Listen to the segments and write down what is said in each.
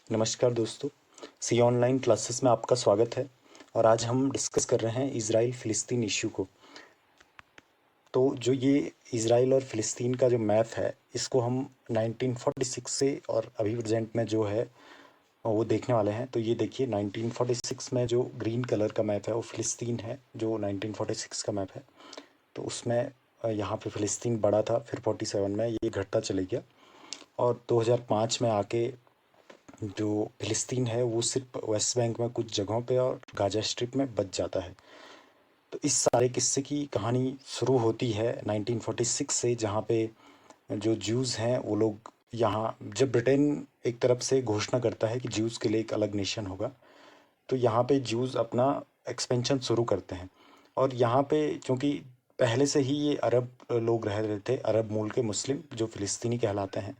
नमस्कार दोस्तों, सी online classes में आपका स्वागत है। और आज हम डिस्कस कर रहे हैं इज़राइल फ़िलिस्तीन इशू को। तो जो ये इज़राइल और फ़िलिस्तीन का जो मैप है, इसको हम 1946 से और अभी प्रेजेंट में जो है वो देखने वाले हैं। तो ये देखिए, 1946 में जो ग्रीन कलर का मैप है वो फ़िलिस्तीन है, जो 1946 का मैप है। तो उसमें यहाँ पे फ़िलिस्तीन बड़ा था, फिर 47 में ये घटता चले गया और 2005 में आके जो फ़िलिस्तीन है वो सिर्फ वेस्ट बैंक में कुछ जगहों पे और गाज़ा स्ट्रिप में बच जाता है। तो इस सारे किस्से की कहानी शुरू होती है 1946 से, जहाँ पे जो ज्यूज़ हैं वो लोग यहाँ, जब ब्रिटेन एक तरफ से घोषणा करता है कि ज्यूज़ के लिए एक अलग नेशन होगा, तो यहाँ पे ज्यूज़ अपना एक्सपेंशन शुरू करते हैं। और यहाँ पे चूँकि पहले से ही ये अरब लोग रह रहे थे, अरब मूल के मुस्लिम जो फ़िलिस्तीनी कहलाते हैं,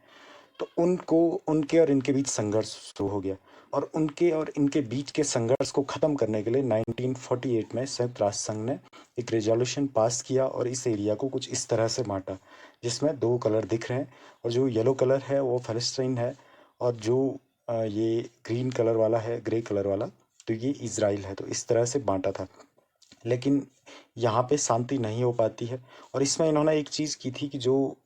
तो उनको उनके और इनके बीच संघर्ष शुरू हो गया। और उनके और इनके बीच के संघर्ष को ख़त्म करने के लिए 1948 में संयुक्त राष्ट्र संघ ने एक रेजोल्यूशन पास किया और इस एरिया को कुछ इस तरह से बांटा, जिसमें दो कलर दिख रहे हैं। और जो येलो कलर है वो फ़लस्तीन है, और जो ये ग्रीन कलर वाला है, ग्रे कलर वाला, तो ये इज़राइल है। तो इस तरह से बांटा था। लेकिन यहाँ पे शांति नहीं हो पाती है। और इसमें इन्होंने एक चीज़ की थी कि जो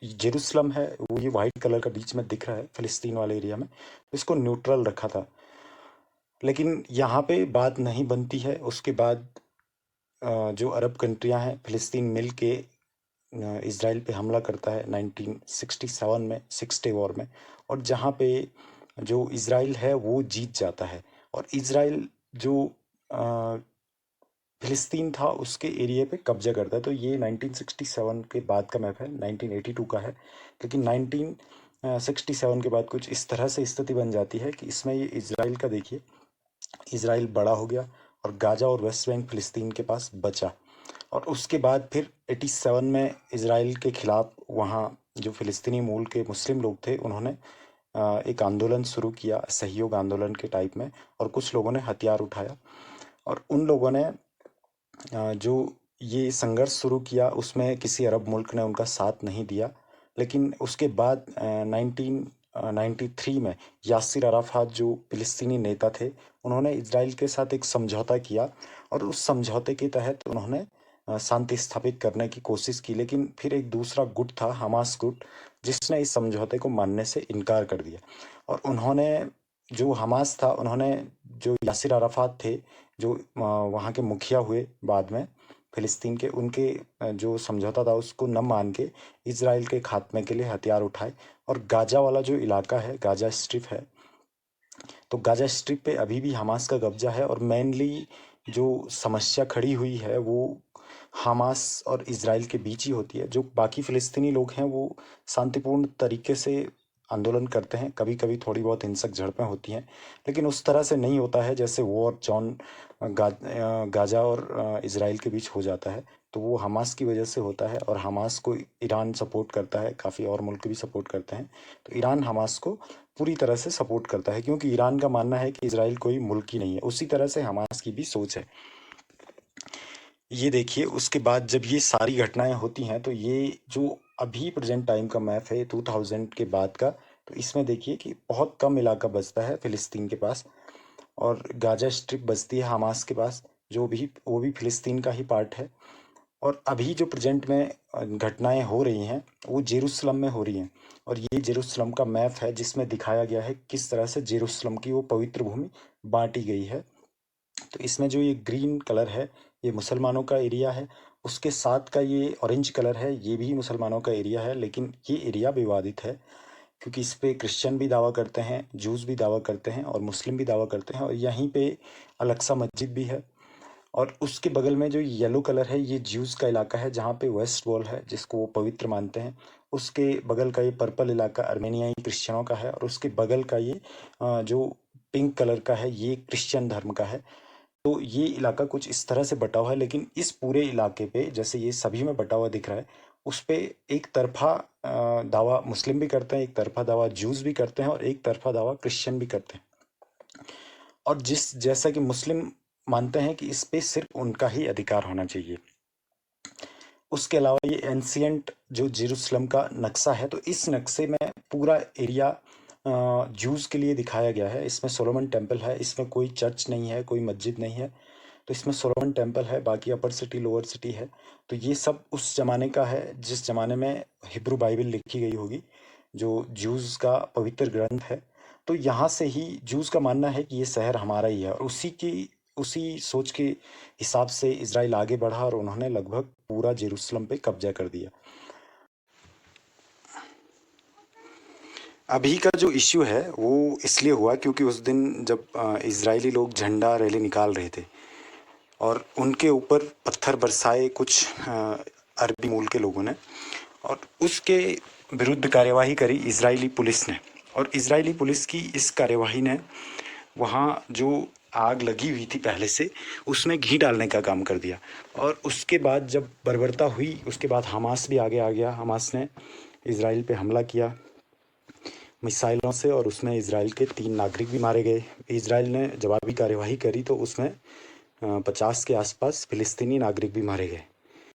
जेरूसलम है वो ये वाइट कलर का बीच में दिख रहा है फ़िलिस्तीन वाले एरिया में, इसको न्यूट्रल रखा था। लेकिन यहाँ पे बात नहीं बनती है। उसके बाद जो अरब कंट्रियाँ हैं, फ़िलिस्तीन मिल के इसराइल पे हमला करता है 1967 में, सिक्स डे वॉर में। और जहाँ पे जो इसराइल है वो जीत जाता है। और इसराइल जो फ़िलिस्तीन था उसके एरिया पे कब्जा करता है। तो ये 1967 के बाद का मैप है, 1982 का है। लेकिन 1967 के बाद कुछ इस तरह से स्थिति बन जाती है कि इसमें ये इज़राइल का देखिए, इज़राइल बड़ा हो गया और गाज़ा और वेस्ट बैंक फ़िलिस्तीन के पास बचा। और उसके बाद फिर 87 में इज़राइल के ख़िलाफ़ वहाँ जो फ़िलिस्तीनी मूल के मुस्लिम लोग थे, उन्होंने एक आंदोलन शुरू किया, सहयोग आंदोलन के टाइप में। और कुछ लोगों ने हथियार उठाया और उन लोगों ने जो ये संघर्ष शुरू किया, उसमें किसी अरब मुल्क ने उनका साथ नहीं दिया। लेकिन उसके बाद 1993 में यासिर अराफात जो फ़िलिस्तीनी नेता थे, उन्होंने इजराइल के साथ एक समझौता किया। और उस समझौते के तहत उन्होंने शांति स्थापित करने की कोशिश की। लेकिन फिर एक दूसरा गुट था, हमास गुट, जिसने इस समझौते को मानने से इनकार कर दिया। और उन्होंने, जो हमास था, उन्होंने, जो यासिर अराफात थे, जो वहाँ के मुखिया हुए बाद में फ़िलिस्तीन के, उनके जो समझौता था उसको न मान के इज़राइल के खात्मे के लिए हथियार उठाए। और गाज़ा वाला जो इलाका है, गाज़ा स्ट्रिप है, तो गाज़ा स्ट्रिप पे अभी भी हमास का कब्जा है। और मेनली जो समस्या खड़ी हुई है वो हमास और इज़राइल के बीच ही होती है। जो बाकी फ़िलिस्तीनी लोग हैं वो शांतिपूर्ण तरीके से आंदोलन करते हैं, कभी कभी थोड़ी बहुत हिंसक झड़पें होती हैं, लेकिन उस तरह से नहीं होता है जैसे वॉर जॉन गाज़ा और इज़राइल के बीच हो जाता है। तो वो हमास की वजह से होता है। और हमास को ईरान सपोर्ट करता है, काफ़ी और मुल्क भी सपोर्ट करते हैं। तो ईरान हमास को पूरी तरह से सपोर्ट करता है, क्योंकि ईरान का मानना है कि इज़राइल कोई मुल्क ही नहीं है। उसी तरह से हमास की भी सोच है। ये देखिए, उसके बाद जब ये सारी घटनाएं होती हैं, तो ये जो अभी प्रेजेंट टाइम का मैप है 2000 के बाद का, तो इसमें देखिए कि बहुत कम इलाका बचता है फ़िलिस्तीन के पास। और गाज़ा स्ट्रिप बचती है हमास के पास, जो भी वो भी फ़िलिस्तीन का ही पार्ट है। और अभी जो प्रेजेंट में घटनाएं हो रही हैं वो जेरूसलम में हो रही हैं। और ये जेरूसलम का मैप है, जिसमें दिखाया गया है किस तरह से जेरूसलम की वो पवित्र भूमि बांटी गई है। तो इसमें जो ये ग्रीन कलर है, ये मुसलमानों का एरिया है। उसके साथ का ये ऑरेंज कलर है, ये भी मुसलमानों का एरिया है। लेकिन ये एरिया विवादित है, क्योंकि इस पे क्रिश्चियन भी दावा करते हैं, जूस भी दावा करते हैं और मुस्लिम भी दावा करते हैं। और यहीं पे अलक्सा मस्जिद भी है। और उसके बगल में जो येलो कलर है, ये ज्यूज़ का इलाका है, जहाँ पे वेस्ट वॉल है, जिसको वो पवित्र मानते हैं। उसके बगल का ये पर्पल इलाका अर्मेनियाई क्रिश्चियनों का है। और उसके बगल का ये जो पिंक कलर का है, ये क्रिश्चियन धर्म का है। तो ये इलाका कुछ इस तरह से बटा हुआ है। लेकिन इस पूरे इलाके पे, जैसे ये सभी में बटा हुआ दिख रहा है, उस पे एक तरफा दावा मुस्लिम भी करते हैं, एक तरफा दावा जूस भी करते हैं, और एक तरफा दावा क्रिश्चियन भी करते हैं। और जिस जैसा कि मुस्लिम मानते हैं कि इस पे सिर्फ उनका ही अधिकार होना चाहिए। उसके अलावा ये एंशियंट जो जेरूसलम का नक्शा है, तो इस नक्शे में पूरा एरिया ज्यूज़ के लिए दिखाया गया है। इसमें सोलोमन टेम्पल है, इसमें कोई चर्च नहीं है, कोई मस्जिद नहीं है। तो इसमें सोलोमन टेम्पल है, बाकी अपर सिटी लोअर सिटी है। तो ये सब उस ज़माने का है जिस ज़माने में हिब्रू बाइबल लिखी गई होगी, जो ज्यूज़ का पवित्र ग्रंथ है। तो यहाँ से ही ज्यूज़ का मानना है कि ये शहर हमारा ही है, और उसी सोच के हिसाब से इज़राइल आगे बढ़ा और उन्होंने लगभग पूरा जेरूशलम पे कब्जा कर दिया। अभी का जो इश्यू है वो इसलिए हुआ क्योंकि उस दिन जब इजरायली लोग झंडा रैली निकाल रहे थे और उनके ऊपर पत्थर बरसाए कुछ अरबी मूल के लोगों ने, और उसके विरुद्ध कार्यवाही करी इजरायली पुलिस ने। और इजरायली पुलिस की इस कार्यवाही ने वहाँ जो आग लगी हुई थी पहले से, उसमें घी डालने का काम कर दिया। और उसके बाद जब बर्बरता हुई, उसके बाद हमास भी आगे आ गया। हमास ने इजराइल पे हमला किया मिसाइलों से, और उसमें इजराइल के 3 नागरिक भी मारे गए। इजराइल ने जवाबी कार्यवाही करी तो उसमें 50 के आसपास फिलिस्तीनी नागरिक भी मारे गए।